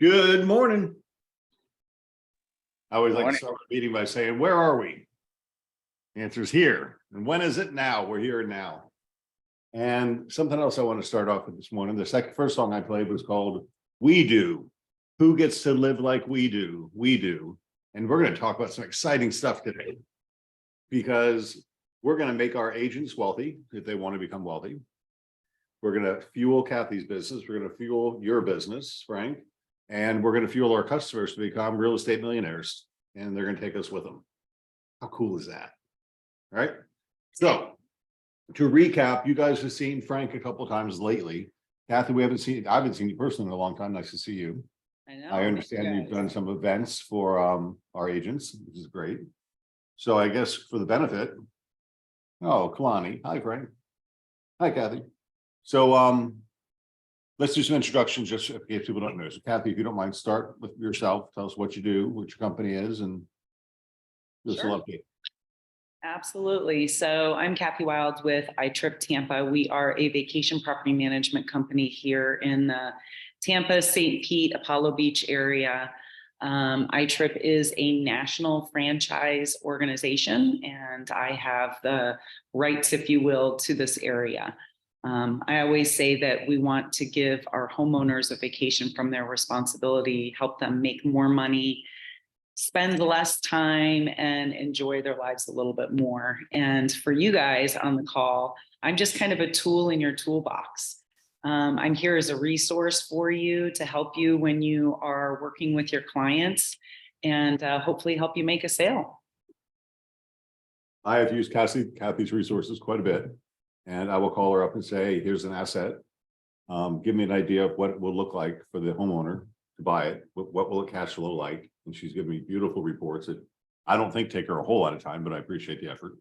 Good morning. I always like to Morning. start the meeting by saying, where are we? The answer is here. And when is it now? We're here now. And something else I want to start off with this morning. The first song I played was called We Do. Who gets to live like we do? We do. And we're going to talk about some exciting stuff today because we're going to make our agents wealthy if they want to become wealthy. We're going to fuel Kathy's business. We're going to fuel your business, Frank. And we're going to fuel our customers to become real estate millionaires, and they're going to take us with them. How cool is that? All right. So to recap, you guys have seen Frank a couple of times lately. Kathy, I haven't seen you personally in a long time. Nice to see you. I know. I understand you've done some events for our agents, which is great. So I guess for the benefit. Oh, Kalani. Hi, Frank. Hi, Kathy. So let's do some introductions just in case people don't know. So Kathy, if you don't mind, start with yourself. Tell us what you do, what your company is, and give us a little update. Absolutely. So I'm Kathy Wild with iTrip Tampa. We are a vacation property management company here in the Tampa, St. Pete, Apollo Beach area. iTrip is a national franchise organization, and I have the rights, if you will, to this area. I always say that we want to give our homeowners a vacation from their responsibility, help them make more money, spend less time, and enjoy their lives a little bit more. And for you guys on the call, I'm just kind of a tool in your toolbox. I'm here as a resource for you to help you when you are working with your clients and hopefully help you make a sale. I have used Kathy's resources quite a bit, and I will call her up and say, hey, here's an asset. Give me an idea of what it will look like for the homeowner to buy it. What will the cash flow like? And she's given me beautiful reports that I don't think take her a whole lot of time, but I appreciate the effort.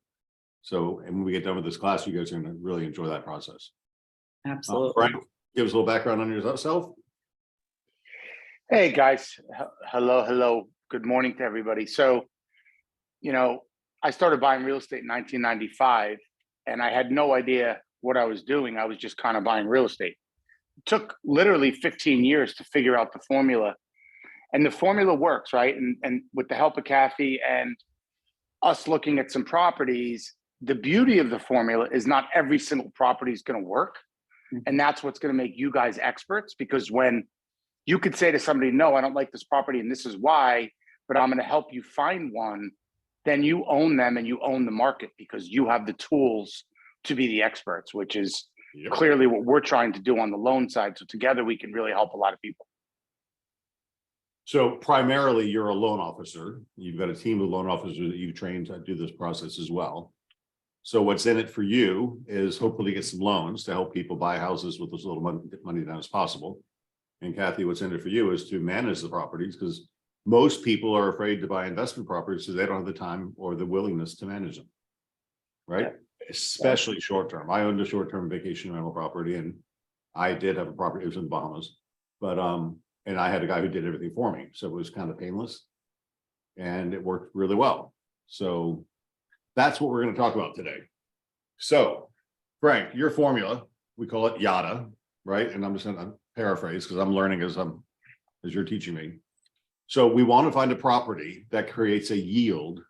So, and when we get done with this class, you guys are going to really enjoy that process. Absolutely. Frank, give us a little background on yourself. Hey guys, hello. Good morning to everybody. So, I started buying real estate in 1995, and I had no idea what I was doing. I was just kind of buying real estate. It took literally 15 years to figure out the formula, and the formula works, right? And with the help of Kathy and us looking at some properties, the beauty of the formula is not every single property is going to work. And that's what's going to make you guys experts, because when you could say to somebody, no, I don't like this property and this is why, but I'm going to help you find one, then you own them and you own the market because you have the tools to be the experts, which is clearly what we're trying to do on the loan side. So together we can really help a lot of people. So primarily you're a loan officer. You've got a team of loan officers that you've trained to do this process as well. So what's in it for you is hopefully get some loans to help people buy houses with as little money down as possible. And Kathy, what's in it for you is to manage the properties, because most people are afraid to buy investment properties because they don't have the time or the willingness to manage them. Right? Yeah. Especially short-term. I owned a short-term vacation rental property, and I did have a property. It was in the Bahamas, but and I had a guy who did everything for me. So it was kind of painless and it worked really well. So that's what we're going to talk about today. So Frank, your formula, we call it YADA, right? And I'm just going to paraphrase because I'm learning as you're teaching me. So we want to find a property that creates a yield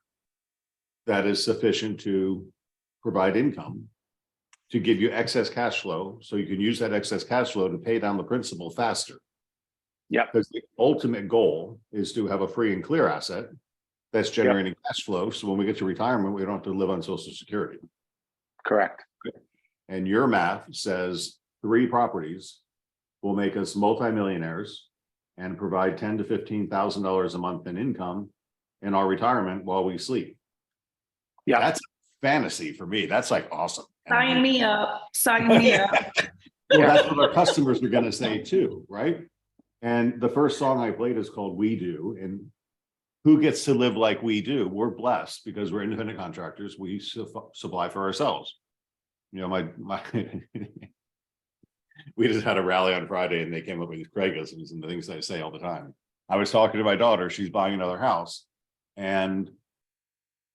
that is sufficient to provide income, to give you excess cash flow, so you can use that excess cash flow to pay down the principal faster. Yeah, because the ultimate goal is to have a free and clear asset that's generating cash flow. So when we get to retirement, we don't have to live on Social Security. Correct. And your math says 3 properties will make us multimillionaires and provide $10,000 to $15,000 a month in income in our retirement while we sleep. Yeah, that's fantasy for me. That's like awesome. Sign me up. Sign me up. Well, that's what our customers are going to say too, right? And the first song I played is called We Do. And who gets to live like we do? We're blessed because we're independent contractors. We supply for ourselves. We just had a rally on Friday and they came up with these Craigisms and the things I say all the time. I was talking to my daughter. She's buying another house and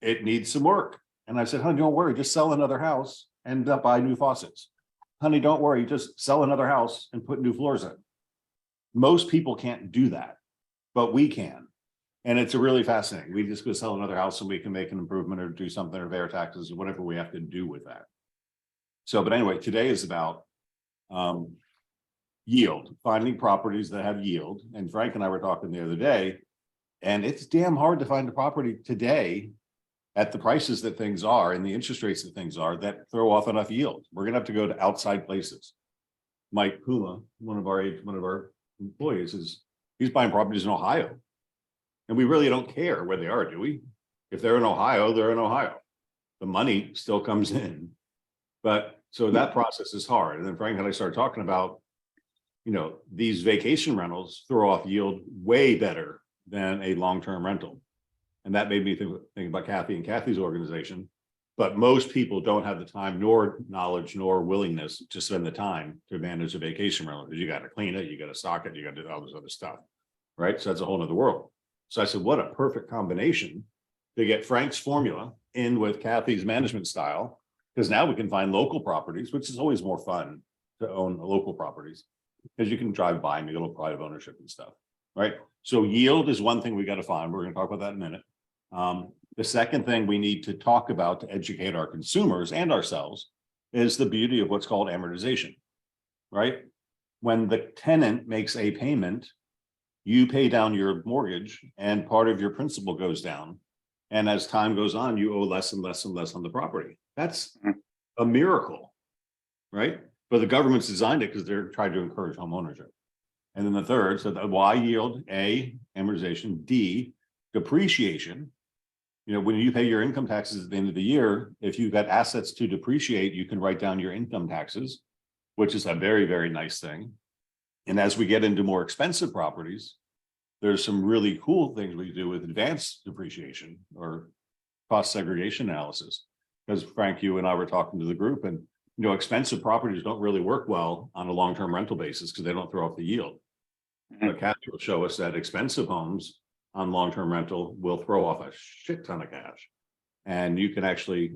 it needs some work. And I said, honey, don't worry, just sell another house and buy new faucets. Honey, don't worry, just sell another house and put new floors in. Most people can't do that, but we can. And it's a really fascinating. We just go sell another house and we can make an improvement or do something or pay our taxes or whatever we have to do with that. So, but anyway, today is about yield, finding properties that have yield. And Frank and I were talking the other day, and it's damn hard to find a property today at the prices that things are and the interest rates that things are that throw off enough yield. We're gonna have to go to outside places. Mike Puma, one of our employees, he's buying properties in Ohio. And we really don't care where they are, do we? If they're in Ohio, they're in Ohio. The money still comes in. But so that process is hard. And then Frank and I started talking about, these vacation rentals throw off yield way better than a long-term rental. And that made me think about Kathy and Kathy's organization. But most people don't have the time, nor knowledge, nor willingness to spend the time to manage a vacation rental. Because you got to clean it, you got to stock it, you got to do all this other stuff. Right. So that's a whole nother world. So I said, what a perfect combination to get Frank's formula in with Kathy's management style. Because now we can find local properties, which is always more fun to own local properties. Because you can drive by and get a little pride of ownership and stuff. Right. So yield is one thing we got to find. We're going to talk about that in a minute. The second thing we need to talk about to educate our consumers and ourselves is the beauty of what's called amortization, right? When the tenant makes a payment, you pay down your mortgage and part of your principal goes down. And as time goes on, you owe less and less and less on the property. That's a miracle, right? But the government's designed it because they're trying to encourage home ownership. And then the third, so the Y yield, A, amortization, D, depreciation. When you pay your income taxes at the end of the year, if you've got assets to depreciate, you can write down your income taxes, which is a very, very nice thing. And as we get into more expensive properties, there's some really cool things we do with advanced depreciation or cost segregation analysis. Because Frank, you and I were talking to the group, and expensive properties don't really work well on a long-term rental basis because they don't throw off the yield. But Kathy will show us that expensive homes on long-term rental will throw off a shit ton of cash. And you can actually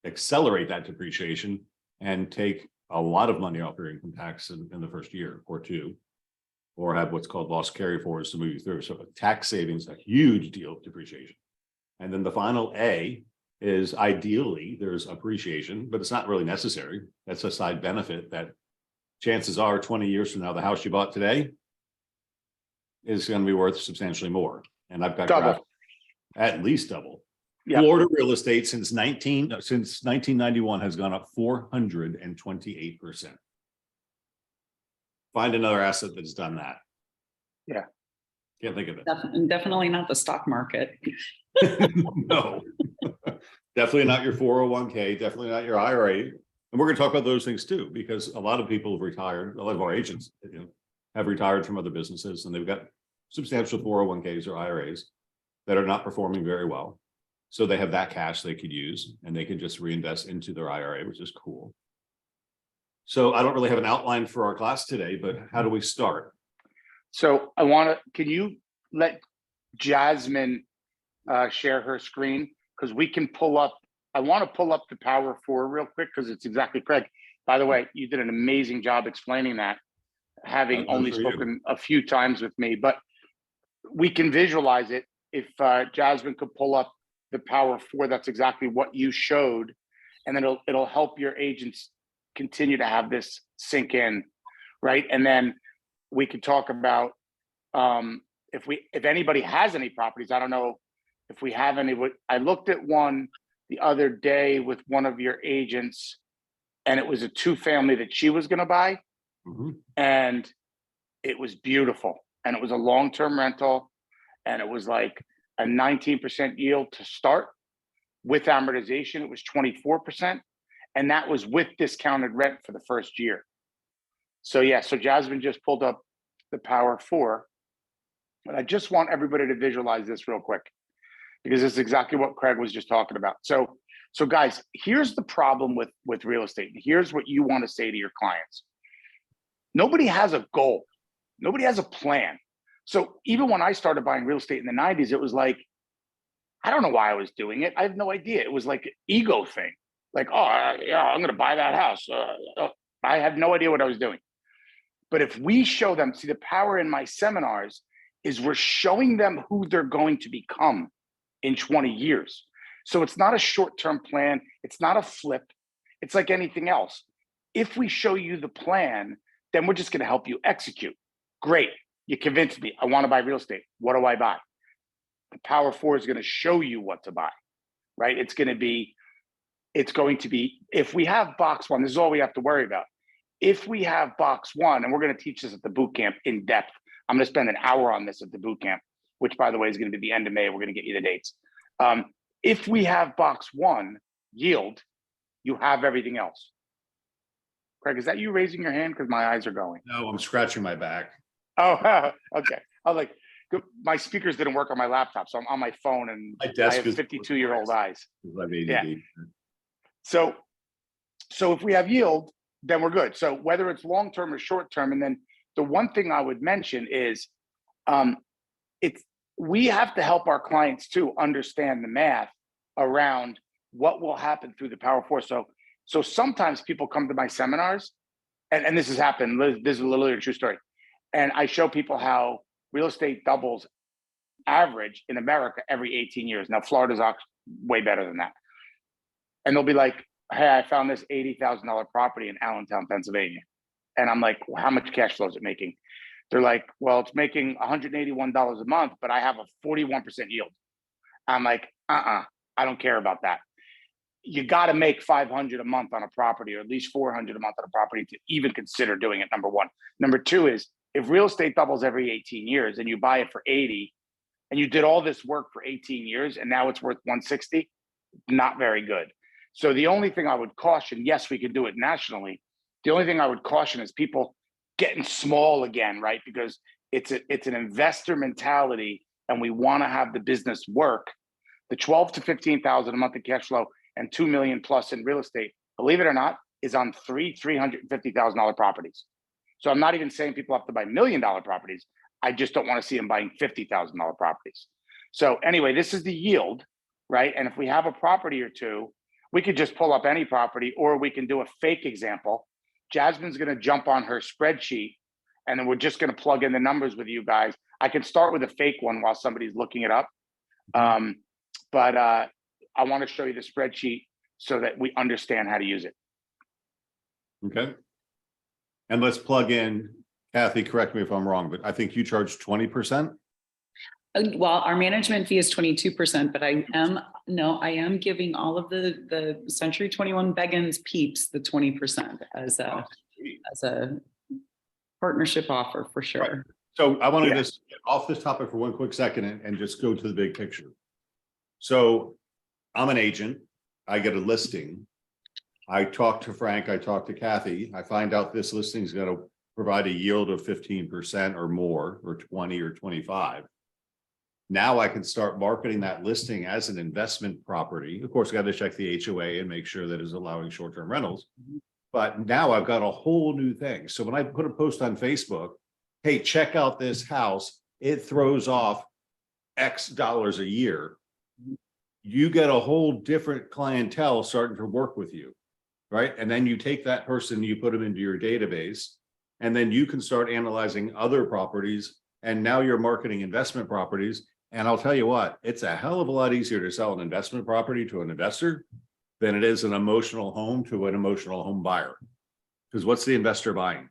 accelerate that depreciation and take a lot of money off your income tax in the first year or two, or have what's called loss carry forwards to move you through. So tax savings, a huge deal of depreciation. And then the final A is ideally there's appreciation, but it's not really necessary. That's a side benefit that chances are 20 years from now, the house you bought today is going to be worth substantially more. And I've got Double. At least double. Yeah. Florida real estate since 1991 has gone up 428%. Find another asset that's done that. Yeah. Can't think of it. Definitely not the stock market. No, definitely not your 401k, definitely not your IRA. And we're going to talk about those things too, because a lot of people have retired. A lot of our agents have retired from other businesses and they've got substantial 401ks or IRAs that are not performing very well. So they have that cash they could use and they can just reinvest into their IRA, which is cool. So I don't really have an outline for our class today, but how do we start? So can you let Jasmine share her screen? Because we can pull up, I want to pull up the Power 4 real quick because it's exactly Craig. By the way, you did an amazing job explaining that, having only spoken a few times with me, but we can visualize it. If Jasmine could pull up the Power 4, that's exactly what you showed. And then it'll help your agents continue to have this sink in, right? And then we could talk about if anybody has any properties. I don't know if we have any. I looked at one the other day with one of your agents, and it was a 2-family that she was going to buy. And it was beautiful. And it was a long-term rental. And it was like a 19% yield to start. With amortization, it was 24%. And that was with discounted rent for the first year. So yeah, so Jasmine just pulled up the Power 4. But I just want everybody to visualize this real quick, because this is exactly what Craig was just talking about. So guys, here's the problem with real estate. And here's what you want to say to your clients. Nobody has a goal. Nobody has a plan. So even when I started buying real estate in the 90s, it was like, I don't know why I was doing it. I have no idea. It was like an ego thing. Like, oh, yeah, I'm going to buy that house. I had no idea what I was doing. But if we show them, see, the power in my seminars is we're showing them who they're going to become in 20 years. So it's not a short-term plan. It's not a flip. It's like anything else. If we show you the plan, then we're just going to help you execute. Great. You convinced me. I want to buy real estate. What do I buy? The Power Four is going to show you what to buy, right? It's going to be, if we have box one, this is all we have to worry about. If we have box one, and we're going to teach this at the boot camp in depth. I'm going to spend an hour on this at the boot camp, which by the way, is going to be the end of May. We're going to get you the dates. If we have box one yield, you have everything else. Craig, is that you raising your hand? Because my eyes are going. No, I'm scratching my back. Oh, okay. I was like, my speakers didn't work on my laptop, so I'm on my phone and My I desk have is 52-year-old eyes. I have ADD. Yeah. So if we have yield, then we're good. So whether it's long-term or short-term, and then the one thing I would mention is we have to help our clients too understand the math around what will happen through the Power Four. So sometimes people come to my seminars, and this has happened. This is literally a true story. And I show people how real estate doubles average in America every 18 years. Now, Florida's way better than that. And they'll be like, hey, I found this $80,000 property in Allentown, Pennsylvania. And I'm like, well, how much cash flow is it making? They're like, well, it's making $181 a month, but I have a 41% yield. I'm like, I don't care about that. You got to make $500 a month on a property, or at least $400 a month on a property to even consider doing it, number one. Number two is, if real estate doubles every 18 years and you buy it for 80 and you did all this work for 18 years and now it's worth 160, not very good. So the only thing I would caution, yes, we could do it nationally. The only thing I would caution is people getting small again, right? Because it's an investor mentality and we want to have the business work. The 12 to 15,000 a month in cash flow and 2 million plus in real estate, believe it or not, is on $350,000 properties. So I'm not even saying people have to buy $1 million properties. I just don't want to see them buying $50,000 properties. So anyway, this is the yield, right? And if we have a property or two, we could just pull up any property, or we can do a fake example. Jasmine's going to jump on her spreadsheet, and then we're just going to plug in the numbers with you guys. I can start with a fake one while somebody's looking it up. But I want to show you the spreadsheet so that we understand how to use it. Okay. And let's plug in, Kathy, correct me if I'm wrong, but I think you charge 20%. Well, our management fee is 22%, but I am giving all of the Century 21 Beggins peeps the 20% as a partnership offer for sure. Right. So I want to just get off this topic for one quick second and just go to the big picture. So I'm an agent. I get a listing. I talk to Frank. I talk to Kathy. I find out this listing is going to provide a yield of 15% or more, or 20 or 25. Now I can start marketing that listing as an investment property. Of course, I got to check the HOA and make sure that it's allowing short-term rentals. But now I've got a whole new thing. So when I put a post on Facebook, hey, check out this house, it throws off X dollars a year. You get a whole different clientele starting to work with you, right? And then you take that person, you put them into your database, and then you can start analyzing other properties. And now you're marketing investment properties. And I'll tell you what, it's a hell of a lot easier to sell an investment property to an investor than it is an emotional home to an emotional home buyer. Because what's the investor buying?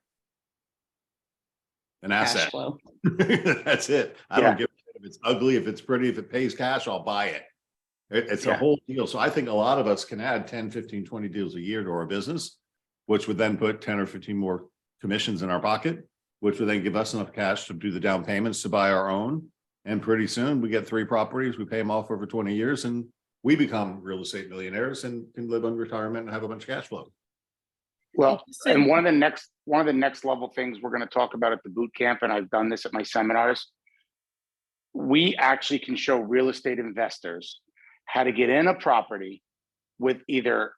An asset. Cash flow. That's it. I don't give a shit if it's ugly, if it's pretty, if it pays cash, I'll buy it. It's a whole deal. So I think a lot of us can add 10, 15, 20 deals a year to our business, which would then put 10 or 15 more commissions in our pocket, which would then give us enough cash to do the down payments to buy our own. And pretty soon we get 3 properties, we pay them off over 20 years and we become real estate millionaires and can live on retirement and have a bunch of cash flow. Well, and one of the next level things we're going to talk about at the boot camp, and I've done this at my seminars, we actually can show real estate investors how to get in a property with either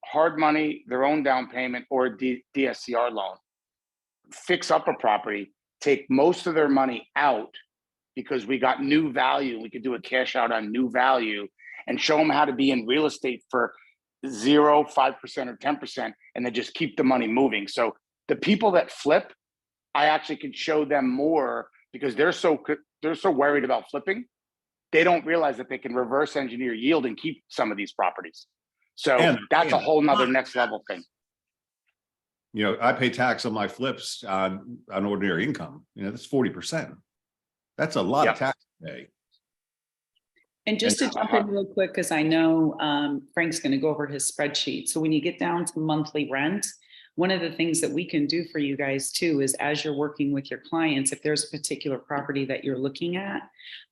hard money, their own down payment, or a DSCR loan, fix up a property, take most of their money out because we got new value. We could do a cash out on new value and show them how to be in real estate for 0, 5%, or 10%, and then just keep the money moving. So the people that flip, I actually could show them more because they're so worried about flipping. They don't realize that they can reverse engineer yield and keep some of these properties. So And- that's a and- whole nother next level thing. You know, I pay tax on my flips on ordinary income, you know, that's 40%. That's a lot of Yep. tax to pay. And just to jump in real quick, because I know Frank's going to go over his spreadsheet. So when you get down to monthly rent, one of the things that we can do for you guys too is as you're working with your clients, if there's a particular property that you're looking at,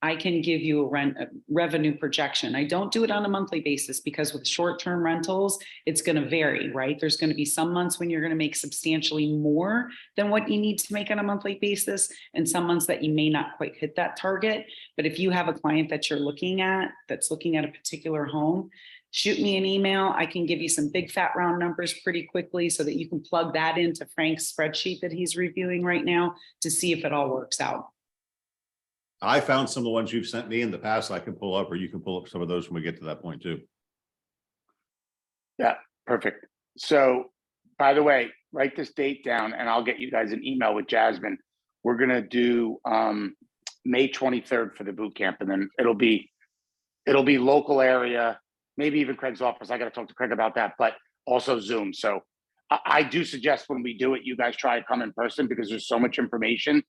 I can give you a revenue projection. I don't do it on a monthly basis because with short-term rentals, it's going to vary, right? There's going to be some months when you're going to make substantially more than what you need to make on a monthly basis, and some months that you may not quite hit that target. But if you have a client that you're looking at, that's looking at a particular home, shoot me an email. I can give you some big fat round numbers pretty quickly so that you can plug that into Frank's spreadsheet that he's reviewing right now to see if it all works out. I found some of the ones you've sent me in the past I can pull up, or you can pull up some of those when we get to that point too. Yeah, perfect. So by the way, write this date down and I'll get you guys an email with Jasmine. We're going to do May 23rd for the boot camp, and then it'll be local area, maybe even Craig's office. I got to talk to Craig about that, but also Zoom. So I do suggest when we do it, you guys try to come in person because there's so much information.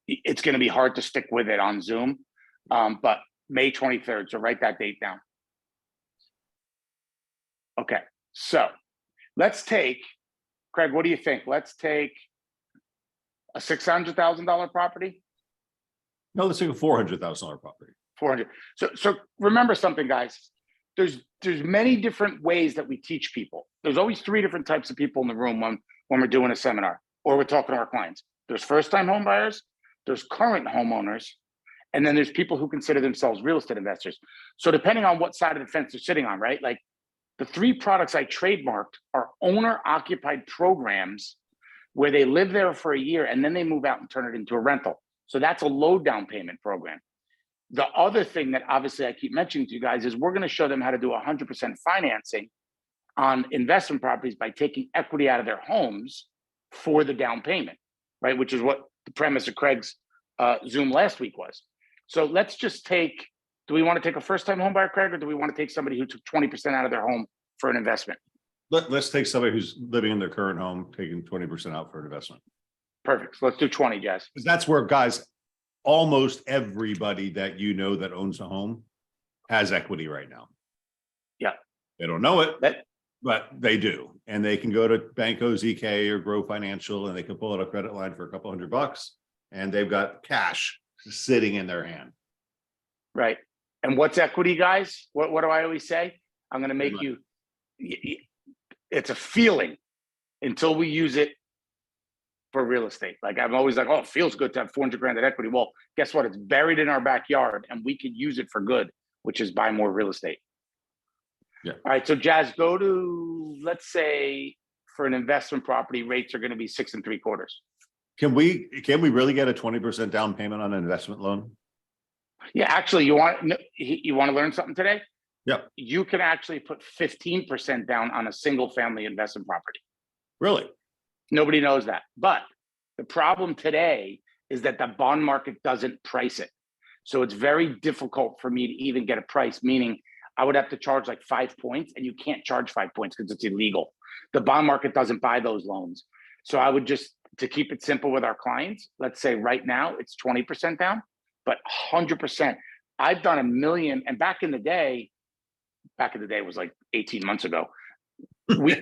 It's going to be hard to stick with it on Zoom. But May 23rd, so write that date down. Okay, so let's take, Craig, what do you think? Let's take a $600,000 property. No, let's take a $400,000 property. 400. So remember something, guys. There's many different ways that we teach people. There's always three different types of people in the room when we're doing a seminar or we're talking to our clients. There's first-time home buyers, there's current homeowners, and then there's people who consider themselves real estate investors. So depending on what side of the fence they're sitting on, right? Like the three products I trademarked are owner-occupied programs where they live there for a year and then they move out and turn it into a rental. So that's a low down payment program. The other thing that obviously I keep mentioning to you guys is we're going to show them how to do 100% financing on investment properties by taking equity out of their homes for the down payment, right? Which is what the premise of Craig's Zoom last week was. So let's just take, do we want to take a first-time home buyer, Craig, or do we want to take somebody who took 20% out of their home for an investment? Let's take somebody who's living in their current home, taking 20% out for an investment. Perfect. So let's do 20, Jazz. Because that's where, guys, almost everybody that you know that owns a home has equity right now. Yeah. They don't know it, That, but they do. And they can go to Banco, ZK, or Grow Financial, and they can pull out a credit line for a couple $100, and they've got cash sitting in their hand. right. And what's equity, guys? What do I always say? I'm going to make you, it's a feeling until we use it for real estate. Like I'm always like, oh, it feels good to have 400 grand in equity. Well, guess what? It's buried in our backyard and we could use it for good, which is buy more real estate. Yeah. All right. So Jazz, go to, let's say for an investment property, rates are going to be 6 3/4. Can we really get a 20% down payment on an investment loan? Yeah. Actually, you want to learn something today? Yep. You can actually put 15% down on a single family investment property. Really? Nobody knows that. But the problem today is that the bond market doesn't price it. So it's very difficult for me to even get a price, meaning I would have to charge like 5 points, and you can't charge 5 points because it's illegal. The bond market doesn't buy those loans. So I would just, to keep it simple with our clients, let's say right now it's 20% down, but 100%. I've done $1 million. And back in the day was like 18 months ago.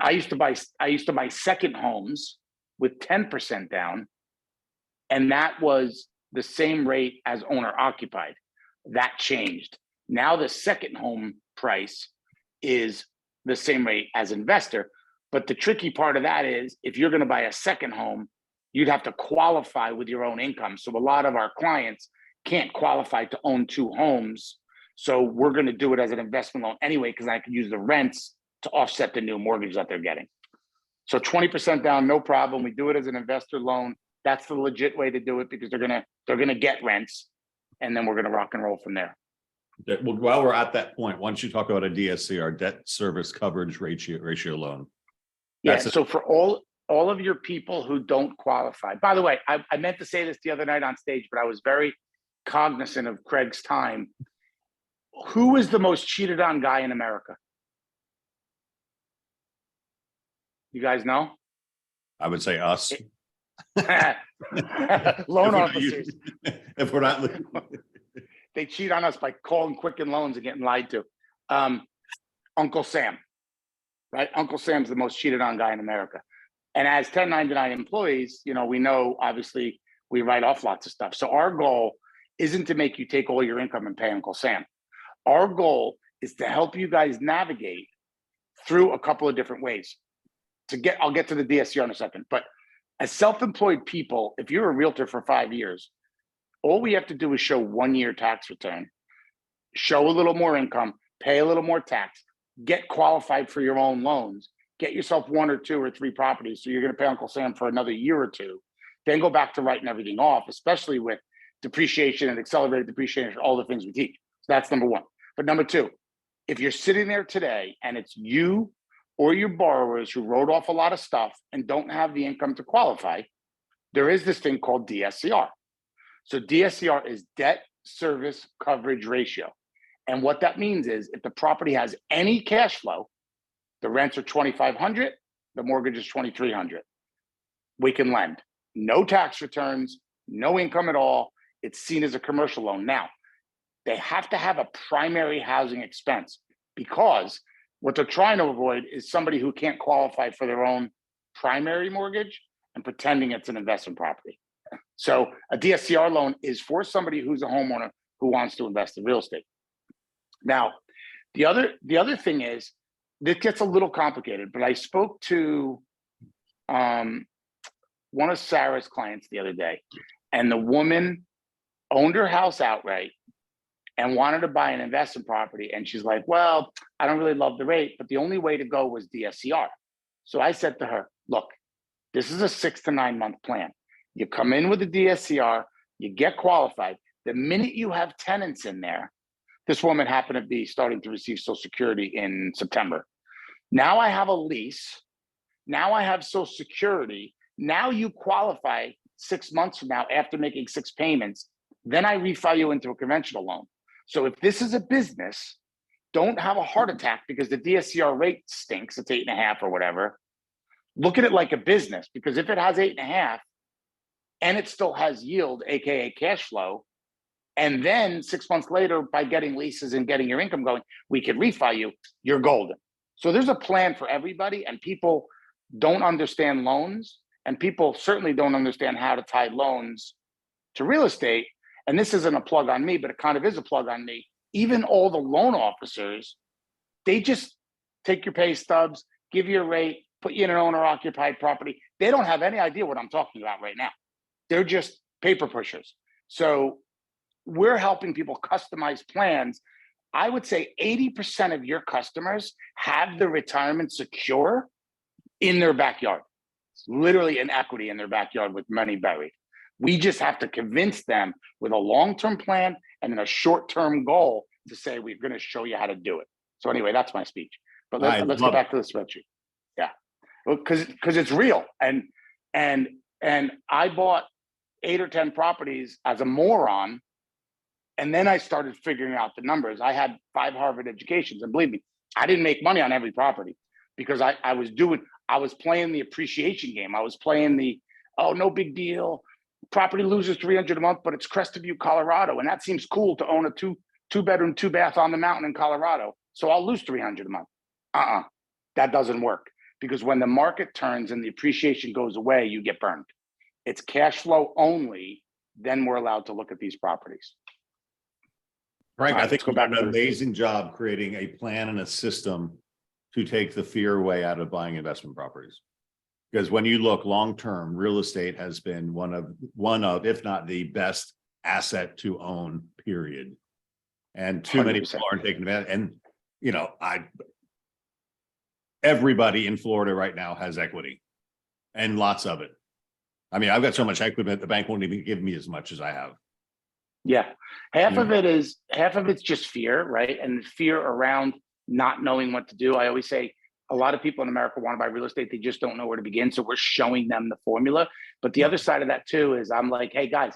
I used to buy second homes with 10% down, and that was the same rate as owner occupied. That changed. Now the second home price is the same rate as investor. But the tricky part of that is if you're going to buy a second home, you'd have to qualify with your own income. So a lot of our clients can't qualify to own 2 homes. So we're going to do it as an investment loan anyway, because I can use the rents to offset the new mortgage that they're getting. So 20% down, no problem. We do it as an investor loan. That's the legit way to do it because they're gonna get rents, and then we're gonna rock and roll from there. Okay, well, while we're at that point, why don't you talk about a DSC, our debt service coverage ratio loan? Yeah. That's So for all all of your people who don't qualify. By the way, I meant to say this the other night on stage, but I was very cognizant of Craig's time. Who is the most cheated on guy in America? You guys know? I would say us. Loan officers. If we're not, They cheat on us by calling Quicken Loans and getting lied to. Uncle Sam, right? Uncle Sam's the most cheated on guy in America. And as 1099 employees, you know, we know obviously we write off lots of stuff. So our goal isn't to make you take all your income and pay Uncle Sam. Our goal is to help you guys navigate through a couple of different ways. I'll get to the DSCR in a second, but as self-employed people, if you're a realtor for 5 years, all we have to do is show 1 year tax return, show a little more income, pay a little more tax, get qualified for your own loans, get yourself 1 or 2 or 3 properties. So you're going to pay Uncle Sam for another year or 2, then go back to writing everything off, especially with depreciation and accelerated depreciation, all the things we teach. So that's number 1. But number 2, if you're sitting there today and it's you or your borrowers who wrote off a lot of stuff and don't have the income to qualify, there is this thing called DSCR. So DSCR is debt service coverage ratio. And what that means is if the property has any cash flow, the rents are $2,500, the mortgage is $2,300. We can lend. No tax returns, no income at all. It's seen as a commercial loan. Now, they have to have a primary housing expense because what they're trying to avoid is somebody who can't qualify for their own primary mortgage and pretending it's an investment property. So a DSCR loan is for somebody who's a homeowner who wants to invest in real estate. Now, the other thing is, this gets a little complicated, but I spoke to one of Sarah's clients the other day, and the woman owned her house outright and wanted to buy an investment property. And she's like, well, I don't really love the rate, but the only way to go was DSCR. So I said to her, look, this is a 6 to 9 month plan. You come in with a DSCR, you get qualified. The minute you have tenants in there, this woman happened to be starting to receive Social Security in September. Now I have a lease. Now I have Social Security. Now you qualify 6 months from now after making 6 payments. Then I refi you into a conventional loan. So if this is a business, don't have a heart attack because the DSCR rate stinks. It's 8.5 or whatever. Look at it like a business, because if it has 8.5 and it still has yield, AKA cash flow, and then 6 months later, by getting leases and getting your income going, we can refi you, you're golden. So there's a plan for everybody, and people don't understand loans, and people certainly don't understand how to tie loans to real estate. And this isn't a plug on me, but it kind of is a plug on me. Even all the loan officers, they just take your pay stubs, give you a rate, put you in an owner-occupied property. They don't have any idea what I'm talking about right now. They're just paper pushers. So we're helping people customize plans. I would say 80% of your customers have the retirement secure in their backyard, literally an equity in their backyard with money buried. We just have to convince them with a long-term plan and then a short-term goal to say, we're going to show you how to do it. So anyway, that's my speech. But let's get back to the spreadsheet. Yeah, because it's real. And I bought 8 or 10 properties as a moron. And then I started figuring out the numbers. I had 5 Harvard educations, and believe me, I didn't make money on every property because I was playing the appreciation game. I was playing the, oh, no big deal. Property loses $300 a month, but it's Crested View, Colorado. And that seems cool to own a two bedroom, 2 bath on the mountain in Colorado. So I'll lose $300 a month. That doesn't work, because when the market turns and the appreciation goes away, you get burned. It's cash flow only. Then we're allowed to look at these properties. Frank, I think go you've back done an to this. amazing job creating a plan and a system to take the fear away out of buying investment properties. Because when you look long-term, real estate has been one of, if not the best asset to own, period. And too many 100%. people aren't taking advantage. And, you know, everybody in Florida right now has equity, and lots of it. I mean, I've got so much equity that the bank won't even give me as much as I have. Yeah, half of it's just fear, right? And fear around not knowing what to do. I always say, a lot of people in America want to buy real estate. They just don't know where to begin. So we're showing them the formula. But the other side of that too is I'm like, hey guys,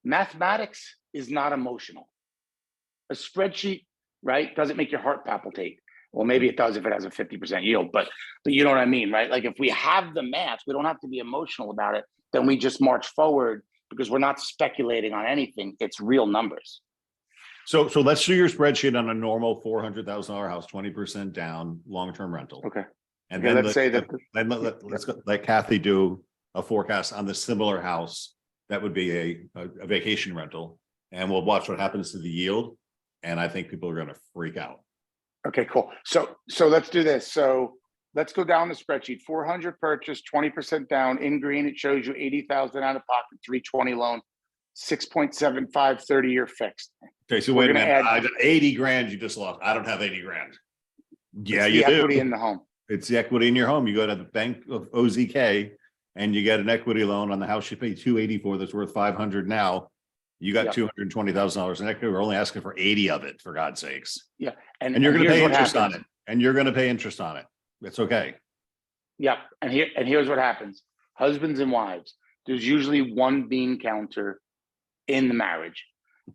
mathematics is not emotional. A spreadsheet, right, doesn't make your heart palpitate. Well, maybe it does if it has a 50% yield, but you know what I mean, right? Like if we have the math, we don't have to be emotional about it. Then we just march forward because we're not speculating on anything. It's real numbers. So let's do your spreadsheet on a normal $400,000 house, 20% down, long-term rental. Okay. And Okay, then let's say that. let's let Kathy do a forecast on the similar house. That would be a vacation rental, and we'll watch what happens to the yield. And I think people are going to freak out. Okay, cool. So let's do this. So let's go down the spreadsheet. 400 purchase, 20% down. In green, it shows you 80,000 out of pocket, 320 loan, 6.75 30-year fixed. Okay, so We're wait a gonna minute. add- 80 grand you just lost. I don't have 80 grand. Yeah, It's you the equity do. in the home. It's the equity in your home. You go to the bank of OZK and you get an equity loan on the house you pay 284 that's worth 500 now. You got Yep. $220,000 in equity. We're only asking for 80 of it, for God's sakes. And you're going to here's pay what interest on happens. it. And you're going to pay interest on it. It's okay. Yep. And here's what happens. Husbands and wives, there's usually one bean counter in the marriage.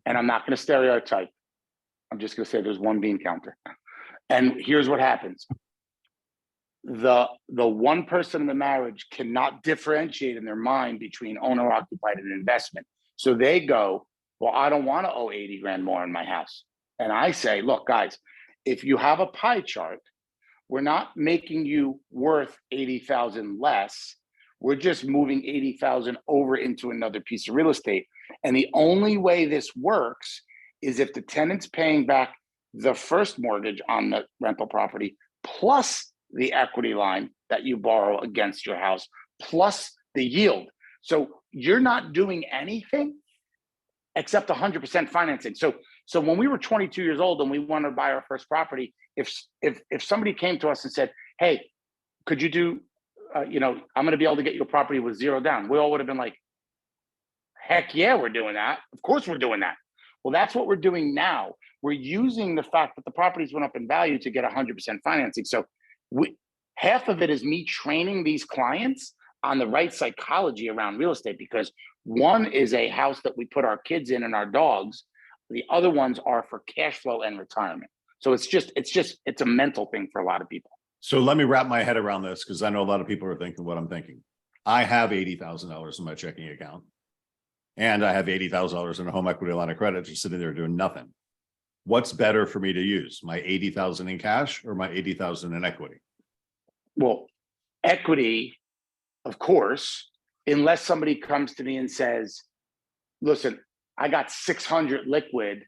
And I'm not going to stereotype. I'm just going to say there's one bean counter. And here's what happens. The one person in the marriage cannot differentiate in their mind between owner occupied and investment. So they go, well, I don't want to owe 80 grand more in my house. And I say, look, guys, if you have a pie chart, we're not making you worth 80,000 less. We're just moving 80,000 over into another piece of real estate. And the only way this works is if the tenant's paying back the first mortgage on the rental property, plus the equity line that you borrow against your house, plus the yield. So you're not doing anything except 100% financing. So when we were 22 years old and we wanted to buy our first property, if somebody came to us and said, hey, could you do, I'm going to be able to get your property with zero down, we all would have been like, heck yeah, we're doing that. Of course we're doing that. Well, that's what we're doing now. We're using the fact that the properties went up in value to get 100% financing. So half of it is me training these clients on the right psychology around real estate, because one is a house that we put our kids in and our dogs. The other ones are for cash flow and retirement. So it's a mental thing for a lot of people. So let me wrap my head around this, because I know a lot of people are thinking what I'm thinking. I have $80,000 in my checking account, and I have $80,000 in a home equity line of credit just sitting there doing nothing. What's better for me to use, my 80,000 in cash or my 80,000 in equity? Well, equity, of course, unless somebody comes to me and says, listen, I got 600 liquid.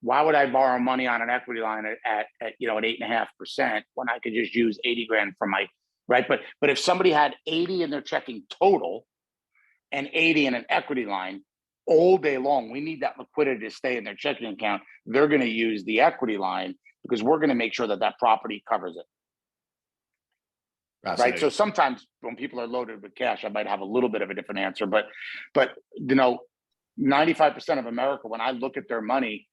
Why would I borrow money on an equity line at 8.5% when I could just use 80 grand from my, right? But if somebody had 80 in their checking total and 80 in an equity line all day long, we need that liquidity to stay in their checking account. They're going to use the equity line because we're going to make sure that that property covers it. Right. So sometimes when people are loaded with cash, I might have a little bit of a different answer, but 95% of America, when I look at their money,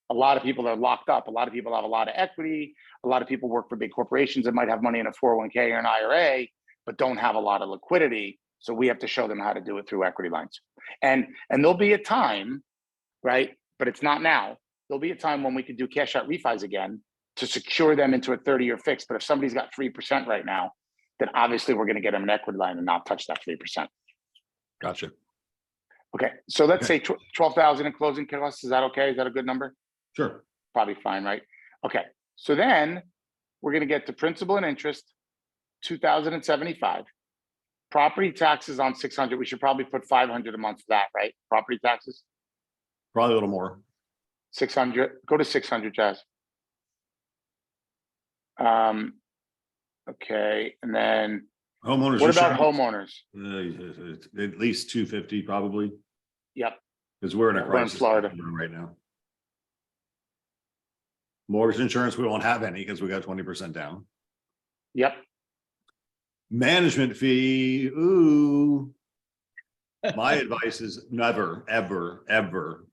a lot of people are locked up. A lot of people have a lot of equity. A lot of people work for big corporations that might have money in a 401k or an IRA, but don't have a lot of liquidity. So we have to show them how to do it through equity lines. And there'll be a time, right? But it's not now. There'll be a time when we could do cash out refis again to secure them into a 30-year fix. But if somebody's got 3% right now, then obviously we're going to get them an equity line and not touch that 3%. Gotcha. Okay. So let's say 12,000 in closing costs. Is that okay? Is that a good number? Sure. Probably fine, right? Okay. So then we're going to get to principal and interest, 2,075. Property taxes on 600. We should probably put 500 a month for that, right? Property taxes. Probably a little more. 600. Go to 600, Jazz. Okay. And then Homeowners. what about insurance, homeowners? At least 250 probably, Yep. because we're in a We're in crisis Florida right now. Mortgage insurance, we won't have any because we got 20% down. Yep. Management fee, ooh. My advice is never, ever, ever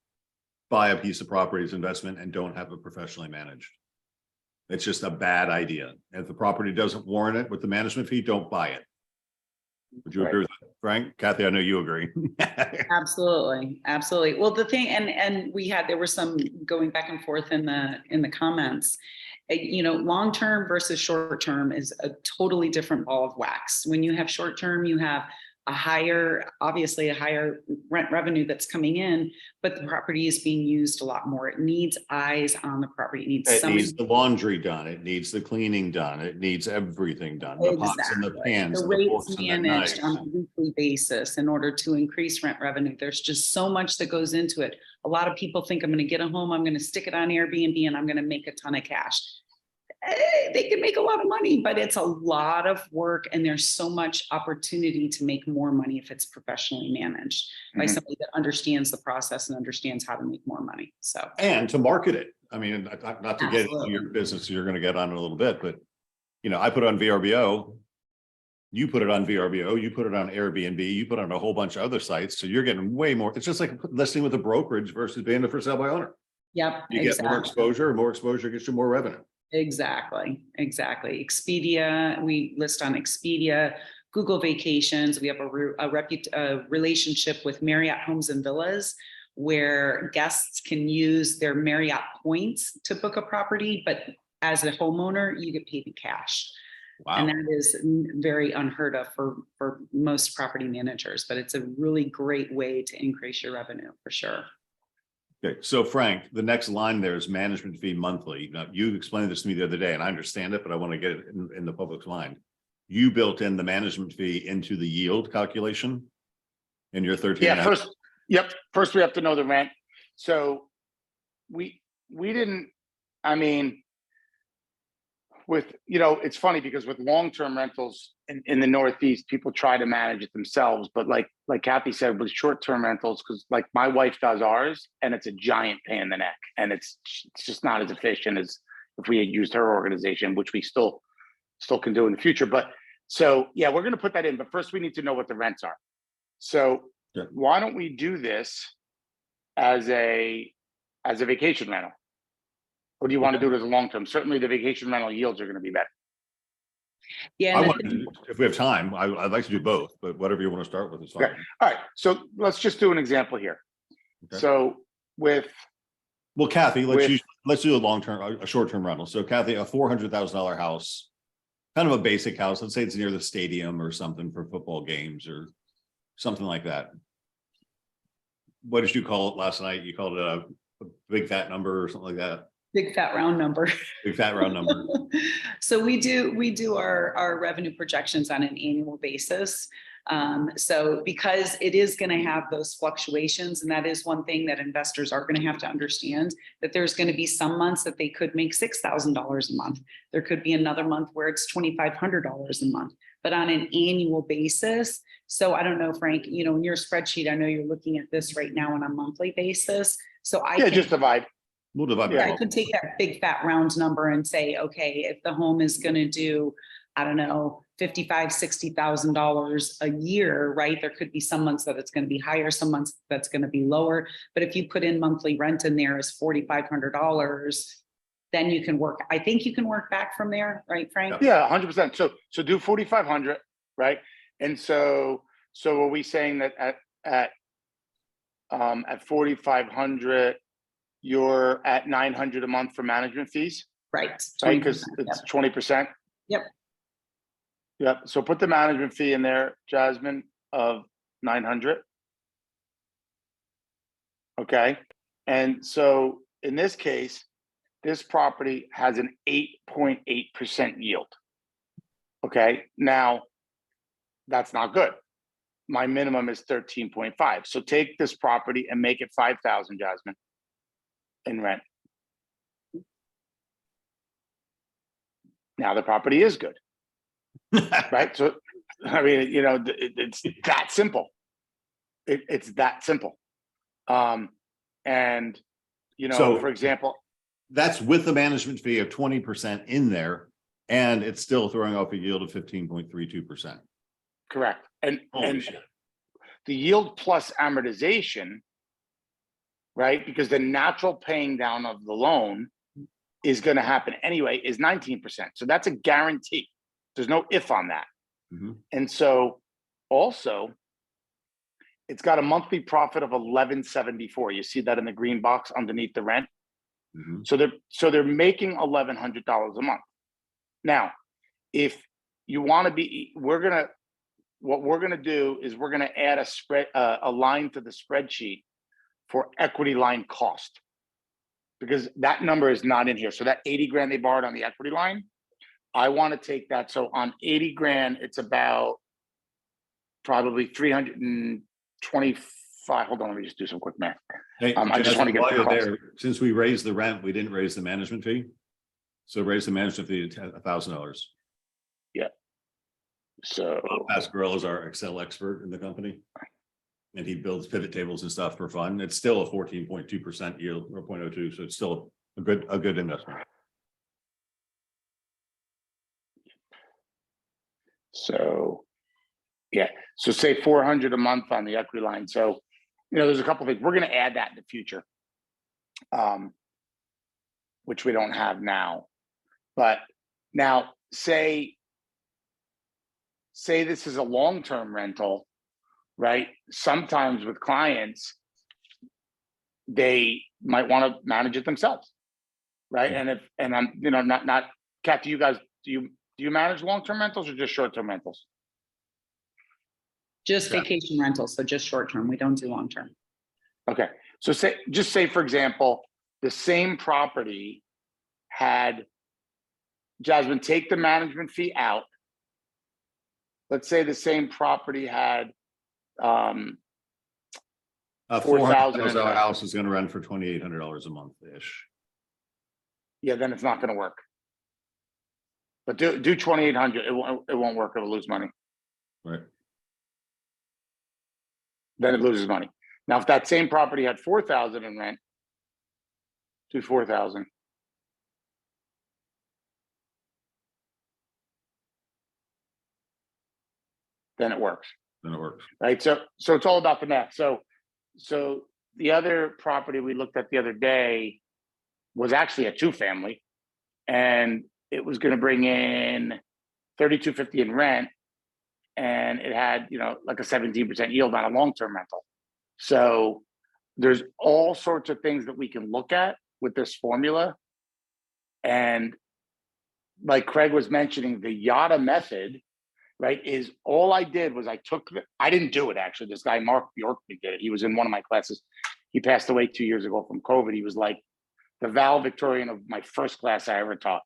buy a piece of property as investment and don't have it professionally managed. It's just a bad idea. If the property doesn't warrant it with the management fee, don't buy it. Would you Right. agree with that, Frank? Kathy, I know you agree. Absolutely, absolutely. Well, the thing, and there were some going back and forth in the comments. You know, long-term versus short-term is a totally different ball of wax. When you have short-term, you have obviously a higher rent revenue that's coming in, but the property is being used a lot more. It needs eyes on the property. It needs It somebody. needs the laundry done. It needs the cleaning done. It needs everything done. The pots and the Exactly. pans, The the rates forks and the managed knives. on a weekly basis in order to increase rent revenue. There's just so much that goes into it. A lot of people think I'm going to get a home, I'm going to stick it on Airbnb and I'm going to make a ton of cash. They can make a lot of money, but it's a lot of work and there's so much opportunity to make more money if it's professionally managed by Mhm. somebody that understands the process and understands how to make more money. So And to market it. I mean, not to get into Absolutely. your business, you're gonna get on in a little bit, but you know, I put it on VRBO. You put it on VRBO, you put it on Airbnb, you put it on a whole bunch of other sites. So you're getting way more. It's just like listing with a brokerage versus being a for sale by owner. yep, You get more exposure gets you more revenue. Exactly. Expedia, we list on Expedia, Google Vacations. We have a relationship with Marriott Homes and Villas where guests can use their Marriott points to book a property, but as a homeowner, you get paid in cash. And Wow. that is very unheard of for most property managers, but it's a really great way to increase your revenue for sure. Okay, so Frank, the next line there is management fee monthly. Now, you explained this to me the other day and I understand it, but I want to get it in the public's mind. You built in the management fee into the yield calculation in your 13. Yeah, first we have to know the rent. So we didn't, I mean, it's funny because with long-term rentals in the Northeast, people try to manage it themselves. But like Kathy said, with short-term rentals, because like my wife does ours and it's a giant pain in the neck and it's just not as efficient as if we had used her organization, which we still can do in the future. But so, yeah, we're going to put that in, but first we need to know what the rents are. So Sure. Why don't we do this as a vacation rental? Or do you want to do it as a long term? Certainly the vacation rental yields are going to be better. Yeah. I and want if we have time, I'd like to do both, but whatever you want to start with is fine. Okay. All right. So let's just do an example here. Okay. So Well, Kathy, With- let's do a short-term rental. So Kathy, a $400,000 house, kind of a basic house. Let's say it's near the stadium or something for football games or something like that. What did you call it last night? You called it a big fat number or something like that. big fat round number. Big fat round number. So we do our revenue projections on an annual basis. So because it is going to have those fluctuations, and that is one thing that investors are going to have to understand, that there's going to be some months that they could make $6,000 a month. There could be another month where it's $2,500 a month, but on an annual basis. So I don't know, Frank, in your spreadsheet, I know you're looking at this right now on a monthly basis. So just divide. We'll divide by Yeah. 12. I could take that big fat round number and say, okay, if the home is going to do, I don't know, $55,000, $60,000 a year, right? There could be some months that it's going to be higher, some months that's going to be lower. But if you put in monthly rent in there as $4,500, then you can work. I think you can work back from there, right, Frank? Yeah, 100%. So do 4,500, right? And so are we saying that at 4,500, you're at 900 a month for management fees, Right. right? Because 20%, it's 20%. Yep. Yep. So put the management fee in there, Jasmine, of 900. Okay. And so in this case, this property has an 8.8% yield. Okay. Now, that's not good. My minimum is 13.5. So take this property and make it 5,000, Jasmine, in rent. Now the property is good, right? So, I mean, it's that simple. It's that simple. And, So- for example, That's with the management fee of 20% in there, and it's still throwing off a yield of 15.32%. correct. And Holy shit. the yield plus amortization, right? Because the natural paying down of the loan is going to happen anyway is 19%. So that's a guarantee. There's no if on that. Mhm. And so also it's got a monthly profit of 1174. You see that in the green box underneath the rent. Mhm. So they're making $1,100 a month. Now, if you want to be, what we're gonna do is we're gonna add a line to the spreadsheet for equity line cost, because that number is not in here. So that 80 grand they borrowed on the equity line, I want to take that. So on 80 grand, it's about probably 325. Hold on, let me just do some quick math. Hey, I just want to get while the you're cost. there, since we raised the rent, we didn't raise the management fee. So raise the management fee to $1,000. So Pasquarello is our Excel expert in the company. And he builds pivot tables and stuff for fun. It's still a 14.2% yield or 0.02. So it's still a good investment. So, yeah, so say 400 a month on the equity line. So, there's a couple of things. We're going to add that in the future, which we don't have now. But now, say this is a long-term rental, right? Sometimes with clients, they might want to manage it themselves, right? And I'm, not Kat, do you guys, do you manage long-term rentals or just short-term rentals? Just Yeah. vacation rentals, so just short term. We don't do long term. Okay, so just say for example, the same property had, Jasmine, take the management fee out. Let's say the same property had $4,000 $400,000 house is going to rent for $2,800 a month ish. Yeah, then it's not going to work. But do 2,800. It won't work. It'll lose money. Right. Then it loses money. Now, if that same property had 4,000 in rent, do 4,000. Then it works. Then it works. Right. So it's all about the math. So the other property we looked at the other day was actually a 2-family, and it was going to bring in $3,250 in rent, and it had, like a 17% yield on a long-term rental. So there's all sorts of things that we can look at with this formula. And like Craig was mentioning, the YADA method, right, is all I did was I didn't do it actually. This guy, Mark Bjorkman, did it. He was in one of my classes. He passed away 2 years ago from COVID. He was like the valedictorian of my first class I ever taught.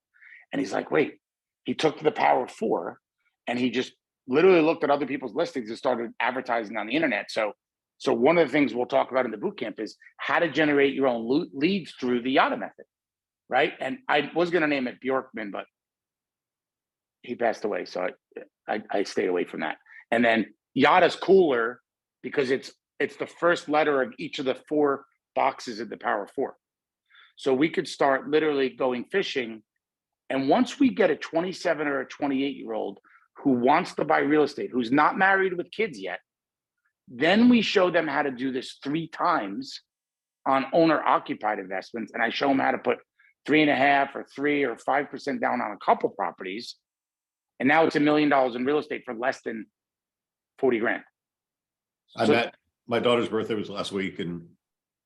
And he's like, wait, he took the power of 4 and he just literally looked at other people's listings and started advertising on the internet. So one of the things we'll talk about in the boot camp is how to generate your own leads through the YADA method, right? And I was going to name it Bjorkman, but he passed away, so I stayed away from that. And then YADA's cooler because it's the first letter of each of the 4 boxes in the power of 4. So we could start literally going fishing. And once we get a 27 or a 28-year-old who wants to buy real estate, who's not married with kids yet, then we show them how to do this 3 times on owner-occupied investments. And I show them how to put 3.5 or 3 or 5% down on a couple properties. And now it's $1 million in real estate for less than 40 grand. I met, my daughter's birthday was last week, and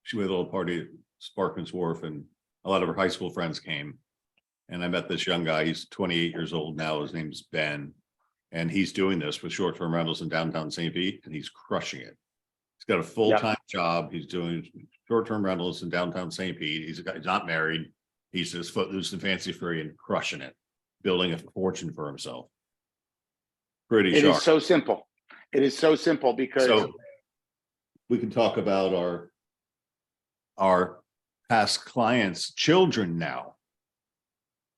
she went to a little party at Sparkman's Wharf, and a lot of her high school friends came. And I met this young guy. He's 28 years old now. His name's Ben. And he's doing this with short-term rentals in downtown St. Pete, and he's crushing it. He's got a full-time job. He's doing short-term rentals in downtown St. Pete. He's not married. He's just footloose and fancy free and crushing it, building a fortune for himself. Pretty sharp. It is so simple. It is so simple because we can talk about our past clients' children now,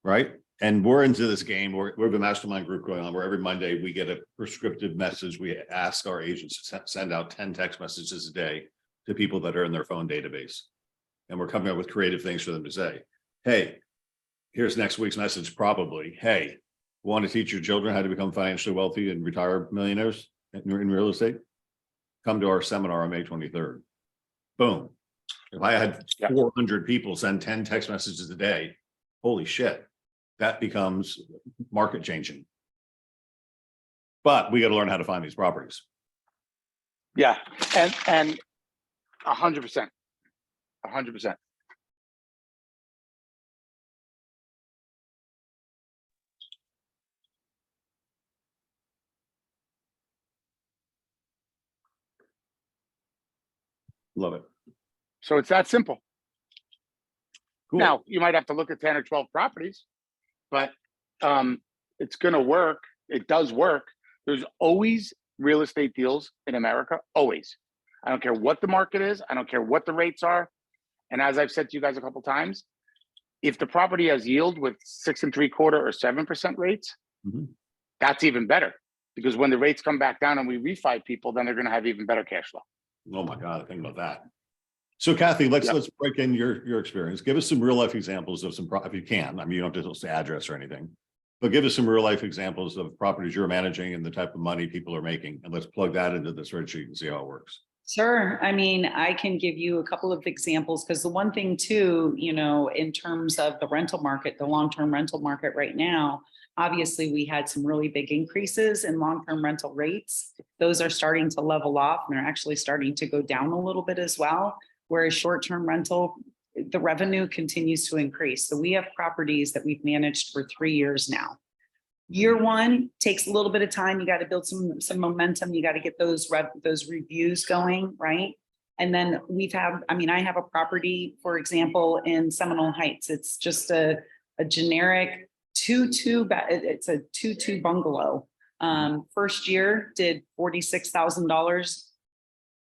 right? And we're into this game. We have a mastermind group going on where every Monday we get a prescriptive message. We ask our agents to send out 10 text messages a day to people that are in their phone database. And we're coming up with creative things for them to say. Hey, here's next week's message, probably. Hey, want to teach your children how to become financially wealthy and retire millionaires in real estate? Come to our seminar on May 23rd. Boom. If I had 400 people send 10 text messages a day, holy shit, that becomes market changing. But we got to learn how to find these properties. Yeah, and 100%, 100%. Love it. So it's that simple. Cool. Now, you might have to look at 10 or 12 properties, but it's going to work. It does work. There's always real estate deals in America, always. I don't care what the market is. I don't care what the rates are. And as I've said to you guys a couple times, if the property has yield with 6.75% or 7% rates, that's even better, because when the rates come back down and we refi people, then they're going to have even better cash flow. Oh my God, think about that. So Kathy, let's break in your experience. Give us some real life examples of some, if you can. I mean, you don't have to say address or anything, but give us some real life examples of properties you're managing and the type of money people are making. And let's plug that into the spreadsheet and see how it works. Sure. I mean, I can give you a couple of examples, because the one thing too, you know, in terms of the rental market, the long-term rental market right now, obviously we had some really big increases in long-term rental rates. Those are starting to level off, and they're actually starting to go down a little bit as well. Whereas short-term rental, the revenue continues to increase. So we have properties that we've managed for 3 years now. Year one takes a little bit of time. You got to build some momentum. You got to get those reviews going, right? And then I have a property, for example, in Seminole Heights. It's just a generic it's a 2-2 bungalow. First year did $46,000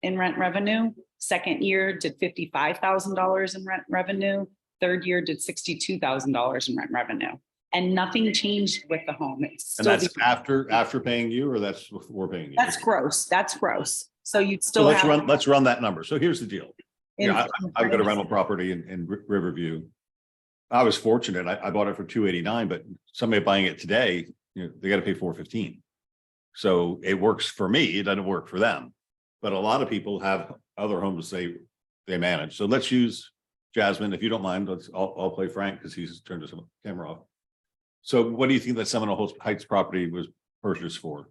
in rent revenue. Second year did $55,000 in rent revenue. Third year did $62,000 in rent revenue. And nothing changed with the home. And that's after paying you, or that's before paying you? That's gross. That's gross. So you'd still have. Let's run that number. So here's the deal. I've got a rental property in Riverview. I was fortunate. I bought it for $289, but somebody buying it today, you know, they got to pay $415. So it works for me. It doesn't work for them. But a lot of people have other homes they manage. So let's use Jasmine, if you don't mind. I'll play Frank because he's turned his camera off. So what do you think that Seminole Heights property was purchased for?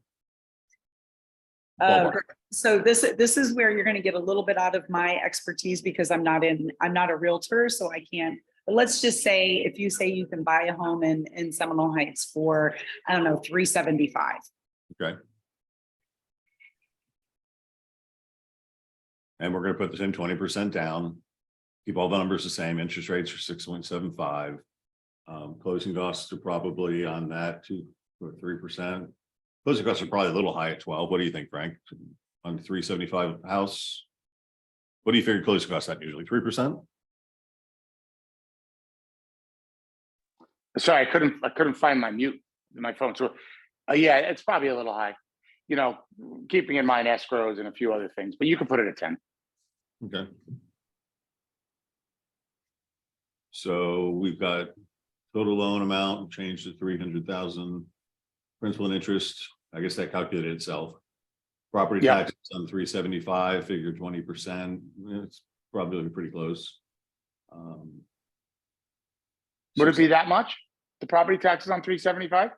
So this is where you're going to get a little bit out of my expertise, because I'm not a realtor, so I can't. But let's just say, if you say you can buy a home in Seminole Heights for, I don't know, $375. Okay. And we're going to put this in 20% down. Keep all the numbers the same. Interest rates are 6.75. Closing costs are probably on that 2 or 3%. Closing costs are probably a little high at 12. What do you think, Frank? On the 375 house, what do you figure closing costs at usually? 3%? Sorry, I couldn't find my mute in my phone. So yeah, it's probably a little high, you know, keeping in mind escrows and a few other things, but you can put it at 10. Okay. So we've got total loan amount changed to 300,000. Principal and interest, I guess that calculated itself. Property taxes on 375, figure 20%. It's probably pretty close. Would it be that much? The property taxes on 375?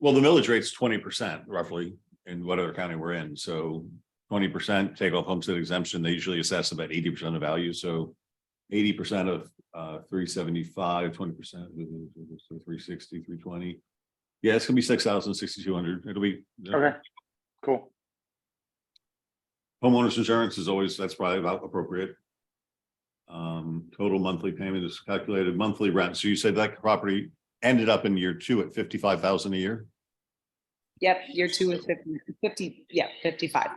Well, the millage rate's 20% roughly in whatever county we're in. So 20% take off homestead exemption. They usually assess about 80% of value. So 80% of 375, 20%, so 360, 320. Yeah, it's gonna be 6,000, 6,200. It'll be okay. Cool. Homeowners insurance is always, that's probably about appropriate. Total monthly payment is calculated monthly rent. So you said that property ended up in year 2 at 55,000 a year? Yep, year 2 is 50, yeah, 55.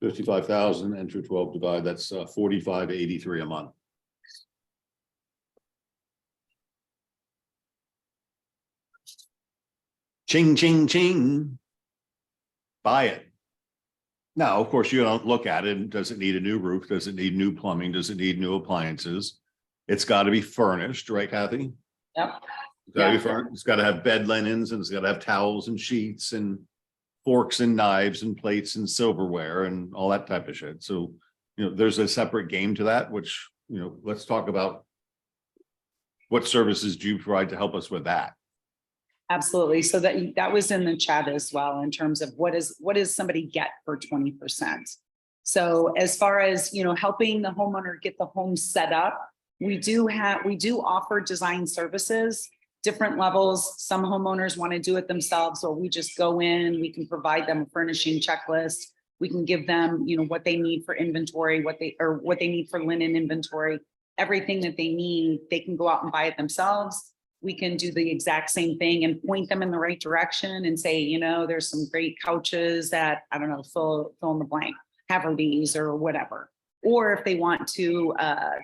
55,000, enter 12 divide, that's 45.83 a month. Ching, ching, ching. Buy it. Now, of course, you don't look at it. Does it need a new roof? Does it need new plumbing? Does it need new appliances? It's got to be furnished, right, Kathy? Yep. It's got to be furnished. It's got to have bed linens, and it's got to have towels and sheets and forks and knives and plates and silverware and all that type of shit. So, you know, there's a separate game to that, which, you know, let's talk about What services do you provide to help us with that? Absolutely. So that was in the chat as well, in terms of what does somebody get for 20%? So as far as, helping the homeowner get the home set up, we do offer design services, different levels. Some homeowners want to do it themselves, or we just go in, we can provide them a furnishing checklist. We can give them, what they need for inventory, what they need for linen inventory, everything that they need. They can go out and buy it themselves. We can do the exact same thing and point them in the right direction and say, there's some great couches at, I don't know, fill in the blank, Havertys or whatever. Or if they want to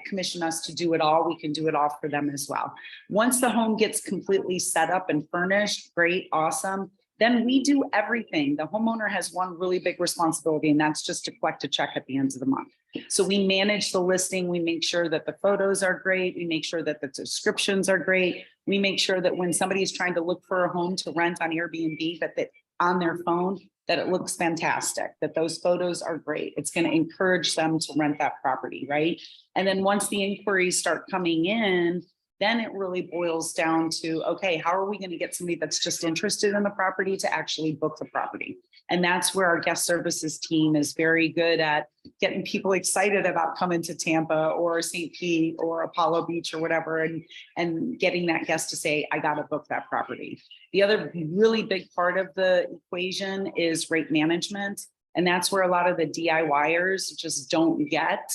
commission us to do it all, we can do it all for them as well. Once the home gets completely set up and furnished, great, awesome. Then we do everything. The homeowner has one really big responsibility, and that's just to collect a check at the end of the month. So we manage the listing. We make sure that the photos are great. We make sure that the descriptions are great. We make sure that when somebody is trying to look for a home to rent on Airbnb, that on their phone, that it looks fantastic, that those photos are great. It's going to encourage them to rent that property, right? And then once the inquiries start coming in, then it really boils down to, okay, how are we going to get somebody that's just interested in the property to actually book the property? And that's where our guest services team is very good at getting people excited about coming to Tampa or St. Pete or Apollo Beach or whatever, and getting that guest to say, I got to book that property. The other really big part of the equation is rate management. And that's where a lot of the DIYers just don't get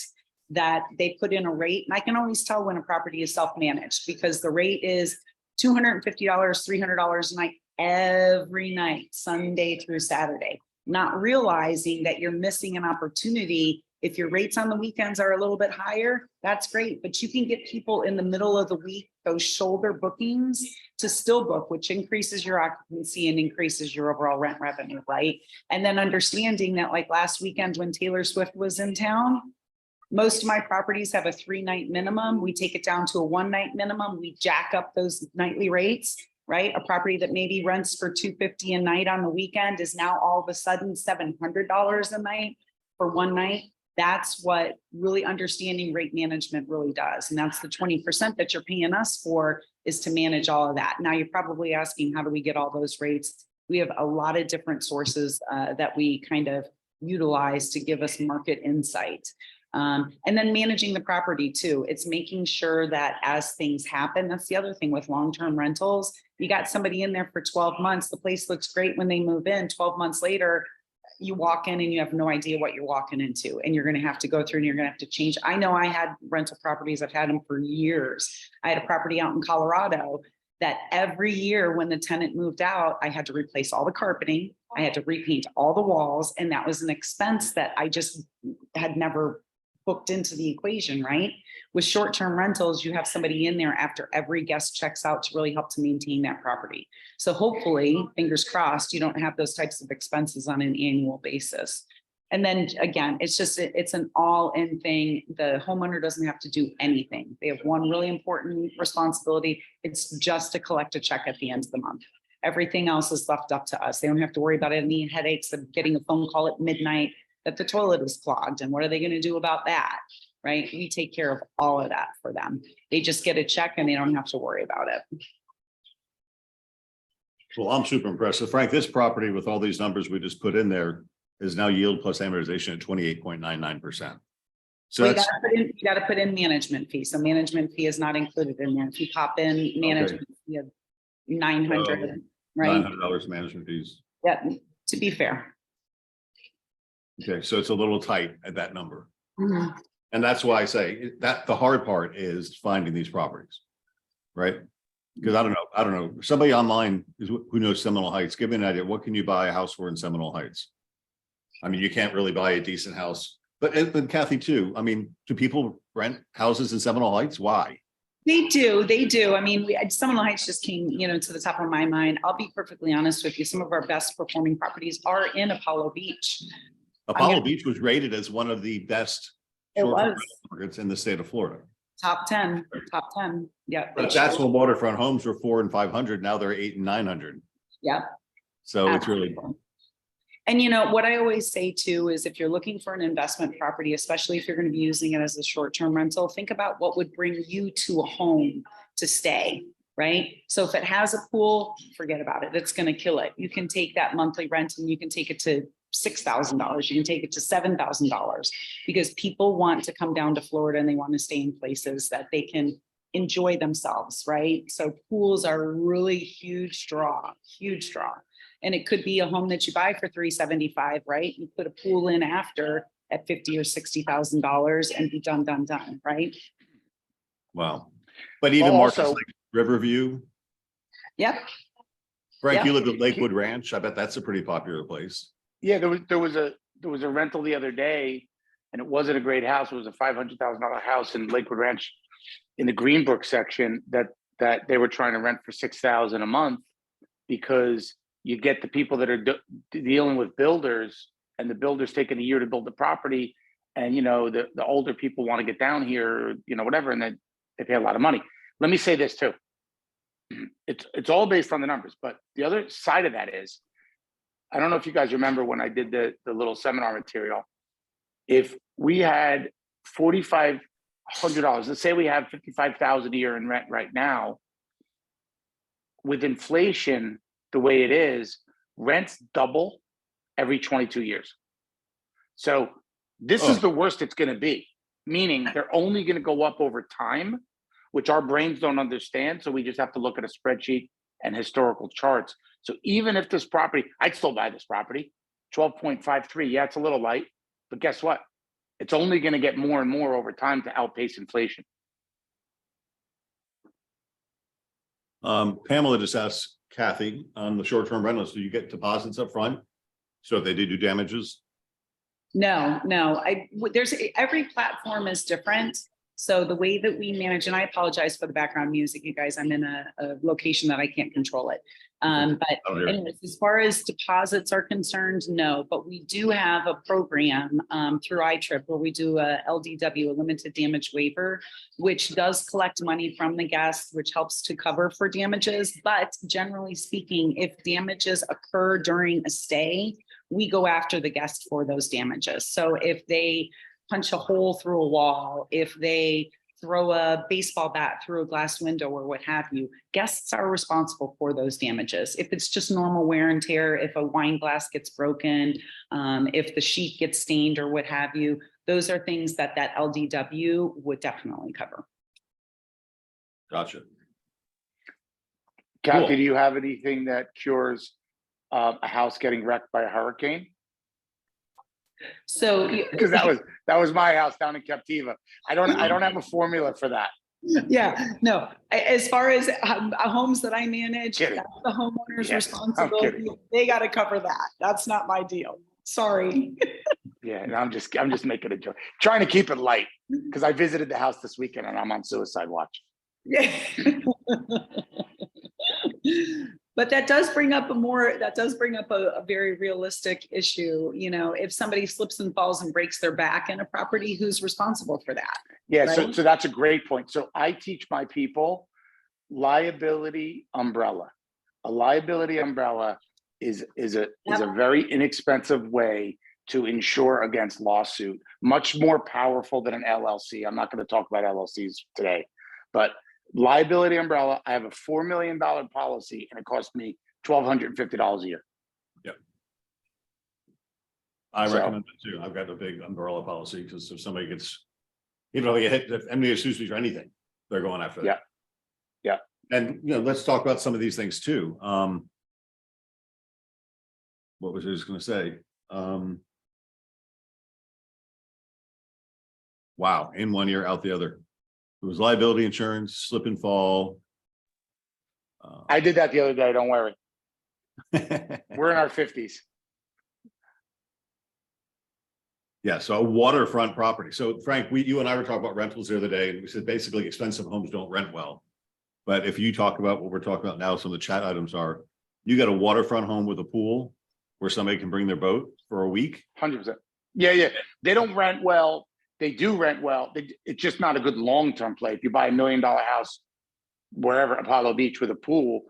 that. They put in a rate, and I can always tell when a property is self-managed because the rate is $250, $300 a night, every night, Sunday through Saturday, not realizing that you're missing an opportunity. If your rates on the weekends are a little bit higher, that's great, but you can get people in the middle of the week, those shoulder bookings, to still book, which increases your occupancy and increases your overall rent revenue, right? And then understanding that, like last weekend when Taylor Swift was in town, most of my properties have a 3-night minimum. We take it down to a 1-night minimum. We jack up those nightly rates, right? A property that maybe rents for $250 a night on the weekend is now all of a sudden $700 a night for 1 night. That's what really understanding rate management really does. And that's the 20% that you're paying us for, is to manage all of that. Now you're probably asking, how do we get all those rates? We have a lot of different sources that we kind of utilize to give us market insight. And then managing the property too. It's making sure that as things happen, that's the other thing with long-term rentals. You got somebody in there for 12 months. The place looks great when they move in. 12 months later, you walk in and you have no idea what you're walking into, and you're going to have to go through and you're going to have to change. I know I had rental properties. I've had them for years. I had a property out in Colorado that every year when the tenant moved out, I had to replace all the carpeting. I had to repaint all the walls. And that was an expense that I just had never booked into the equation, right? With short-term rentals, you have somebody in there after every guest checks out to really help to maintain that property. So hopefully, fingers crossed, you don't have those types of expenses on an annual basis. And then again, it's an all-in thing. The homeowner doesn't have to do anything. They have one really important responsibility. It's just to collect a check at the end of the month. Everything else is left up to us. They don't have to worry about any headaches of getting a phone call at midnight that the toilet is clogged. And what are they going to do about that? Right? We take care of all of that for them. They just get a check and they don't have to worry about it. Well, I'm super impressed. So Frank, this property with all these numbers we just put in there is now yield plus amortization at 28.99%. So Well, that's you got to put in management fee. So management fee is not included in there. If you pop in management fee of $900, right? $900 management fees. Yeah, to be fair. Okay, so it's a little tight at that number. Mhm. And that's why I say that the hard part is finding these properties, right? Because I don't know, somebody online who knows Seminole Heights, give me an idea. What can you buy a house for in Seminole Heights? I mean, you can't really buy a decent house, but Kathy too. I mean, do people rent houses in Seminole Heights? Why? They do. I mean, Seminole Heights just came, to the top of my mind. I'll be perfectly honest with you. Some of our best performing properties are in Apollo Beach. Apollo Beach was rated as one of the best It short-term was rental markets in the state of Florida. top 10. Yeah. But that's when waterfront homes were 400 and 500. Now they're 800 and 900. Yeah. So it's really, And what I always say too is if you're looking for an investment property, especially if you're going to be using it as a short-term rental, think about what would bring you to a home to stay, right? So if it has a pool, forget about it. It's going to kill it. You can take that monthly rent and you can take it to $6,000. You can take it to $7,000 because people want to come down to Florida and they want to stay in places that they can enjoy themselves, right? So pools are a really huge draw. And it could be a home that you buy for $375,000, right? You put a pool in after at $50,000 or $60,000 and be done, right? Wow. But even Well, markets also- like Riverview, Yep. Frank, Yeah. you live at Lakewood Ranch. I bet that's a pretty popular place. Yeah, there was a rental the other day, and it wasn't a great house. It was a $500,000 house in Lakewood Ranch in the Greenbrook section that they were trying to rent for $6,000 a month because you get the people that are dealing with builders, and the builders taking a year to build the property, and the older people want to get down here, whatever, and then they pay a lot of money. Let me say this too. It's all based on the numbers, but the other side of that is, I don't know if you guys remember when I did the little seminar material. If we had $4,500, let's say we have $55,000 a year in rent right now, with inflation the way it is, rents double every 22 years. So this is the worst it's going to be, meaning they're only going to go up over time, which our brains don't understand. So we just have to look at a spreadsheet and historical charts. So even if this property, I'd still buy this property, 12.53. Yeah, it's a little light, but guess what? It's only going to get more and more over time to outpace inflation. Pamela just asked Kathy on the short-term rentals, do you get deposits up front? So if they do damages? No, there's every platform is different. So the way that we manage, and I apologize for the background music, you guys, I'm in a location that I can't control it. But anyways, as far as deposits are concerned, no, but we do have a program through iTrip where we do a LDW, a limited damage waiver, which does collect money from the guest, which helps to cover for damages. But generally speaking, if damages occur during a stay, we go after the guest for those damages. So if they punch a hole through a wall, if they throw a baseball bat through a glass window or what have you, guests are responsible for those damages. If it's just normal wear and tear, if a wine glass gets broken, if the sheet gets stained or what have you, those are things that LDW would definitely cover. Gotcha. Kathy, Cool. do you have anything that cures a house getting wrecked by a hurricane? So Because that was my house down in Captiva. I don't have a formula for that. yeah, no, as far as homes that I manage, Kidding. that's the homeowner's Yes, I'm responsibility. kidding. They got to cover that. That's not my deal. Sorry. Yeah, and I'm just making a joke, trying to keep it light because I visited the house this weekend and I'm on suicide watch. Yeah. But that does bring up a very realistic issue. If somebody slips and falls and breaks their back in a property, who's responsible for that? Yeah, Right. so that's a great point. So I teach my people liability umbrella. A liability umbrella is a very inexpensive way to insure against lawsuit, much more powerful than an LLC. I'm not going to talk about LLCs today, but liability umbrella, I have a $4 million policy and it cost me $1,250 a year. I So- recommend it too. I've got a big umbrella policy because if somebody gets, even though they get hit, if anybody accused me for anything, they're going after that. Yeah. And, let's talk about some of these things too. What was I just going to say? Wow, in one ear, out the other. It was liability insurance, slip and fall. I did that the other day. Don't worry. We're in our 50s. Yeah, so a waterfront property. So Frank, you and I were talking about rentals the other day, and we said basically expensive homes don't rent well. But if you talk about what we're talking about now, some of the chat items are, you got a waterfront home with a pool where somebody can bring their boat for a week. 100%. Yeah. They don't rent well. They do rent well. It's just not a good long-term play. If you buy $1 million house, wherever, Apollo Beach with a pool,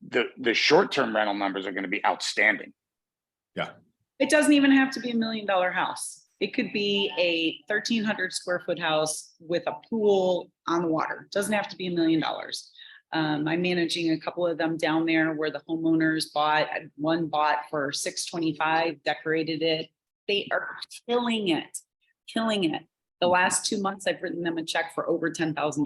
the short-term rental numbers are going to be outstanding. It doesn't even have to be $1 million house. It could be a 1,300 square foot house with a pool on the water. Doesn't have to be $1 million. I'm managing a couple of them down there where the homeowners one bought for $625, decorated it. They are killing it, killing it. The last 2 months, I've written them a check for over $10,000.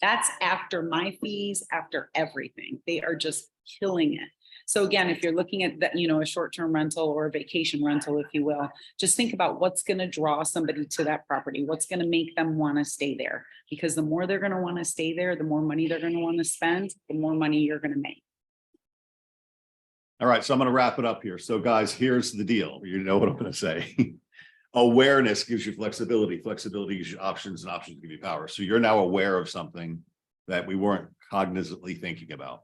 That's after my fees, after everything. They are just killing it. So again, if you're looking at that, a short-term rental or a vacation rental, if you will, just think about what's going to draw somebody to that property. What's going to make them want to stay there? Because the more they're going to want to stay there, the more money they're going to want to spend, the more money you're going to make. All right, so I'm going to wrap it up here. So guys, here's the deal. You know what I'm going to say. Awareness gives you flexibility. Flexibility gives you options, and options give you power. So you're now aware of something that we weren't cognizantly thinking about,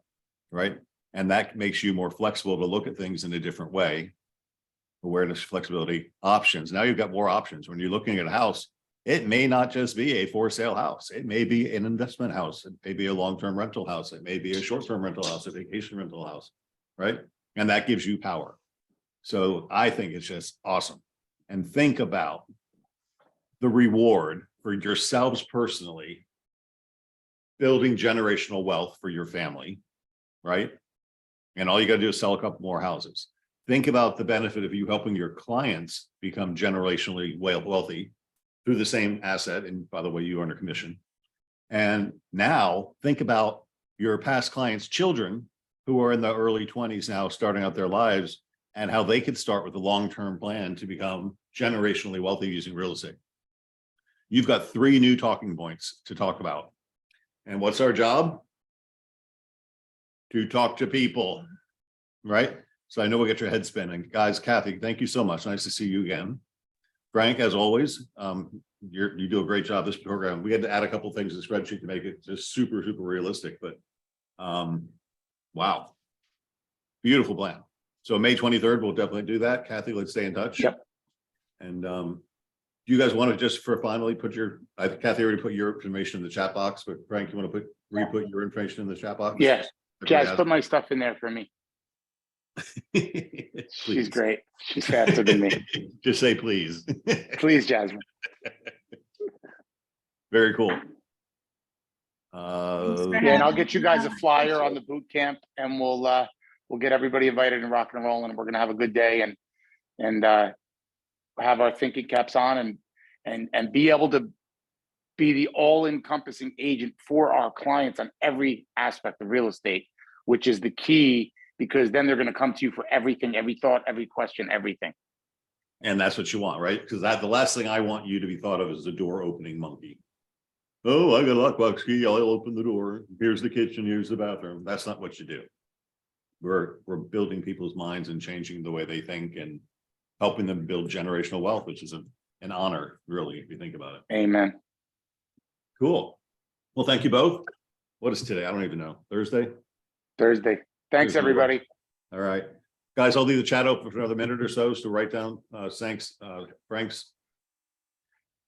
right? And that makes you more flexible to look at things in a different way. Awareness, flexibility, options. Now you've got more options. When you're looking at a house, it may not just be a for sale house. It may be an investment house. It may be a long-term rental house. It may be a short-term rental house, a vacation rental house, right? And that gives you power. So I think it's just awesome. And think about the reward for yourselves personally, building generational wealth for your family, right? And all you got to do is sell a couple more houses. Think about the benefit of you helping your clients become generationally wealthy through the same asset. And by the way, you earn a commission. And now think about your past clients' children who are in the early 20s now, starting out their lives, and how they could start with a long-term plan to become generationally wealthy using real estate. You've got 3 new talking points to talk about. And what's our job? To talk to people, right? So I know we'll get your head spinning. Guys, Kathy, thank you so much. Nice to see you again. Frank, as always, you do a great job this program. We had to add a couple things to the spreadsheet to make it just super, super realistic, but wow. Beautiful plan. So May 23rd, we'll definitely do that. Kathy, let's stay in touch. Yep. And do you guys want to just for finally put Kathy already put your information in the chat box, but Frank, you want to re-put your information in the chat box? Yeah. Jazz, put my stuff in there for me. She's great. She's faster than me. Just say please. Please, Jasmine. Very cool. Yeah, and I'll get you guys a flyer on the boot camp, and we'll get everybody invited and rock and roll, and we're gonna have a good day and have our thinking caps on and be able to be the all-encompassing agent for our clients on every aspect of real estate, which is the key, because then they're going to come to you for everything, every thought, every question, everything. And that's what you want, right? Because the last thing I want you to be thought of as a door opening monkey. Oh, I got a lockbox key. I'll open the door. Here's the kitchen. Here's the bathroom. That's not what you do. We're building people's minds and changing the way they think and helping them build generational wealth, which is an honor, really, if you think about it. Amen. Cool. Well, thank you both. What is today? I don't even know. Thursday? Thursday. Thanks, Thursday. everybody. All right. Guys, I'll leave the chat open for another minute or so to write down thanks, Frank's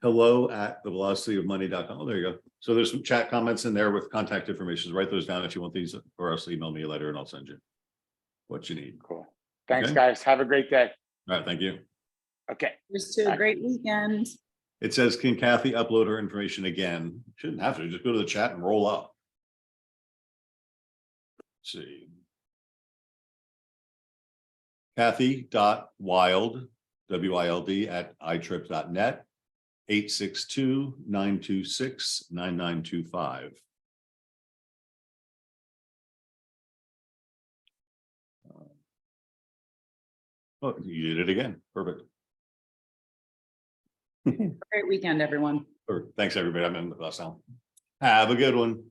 hello at thevelocityofmoney.com. Oh, there you go. So there's some chat comments in there with contact information. Write those down if you want these, or else email me a letter and I'll send you what you need. Cool. Thanks, Okay. guys. Have a great day. All right. Thank you. Okay. Here's to a great weekend. It says, can Kathy upload her information again? Shouldn't have to. Just go to the chat and roll up. Let's see. Kathy.wild, W-I-L-D at itrip.net, 862-926-9925. Oh, you did it again. Perfect. Great weekend, everyone. Thanks, everybody. I'm in the class now. Have a good one.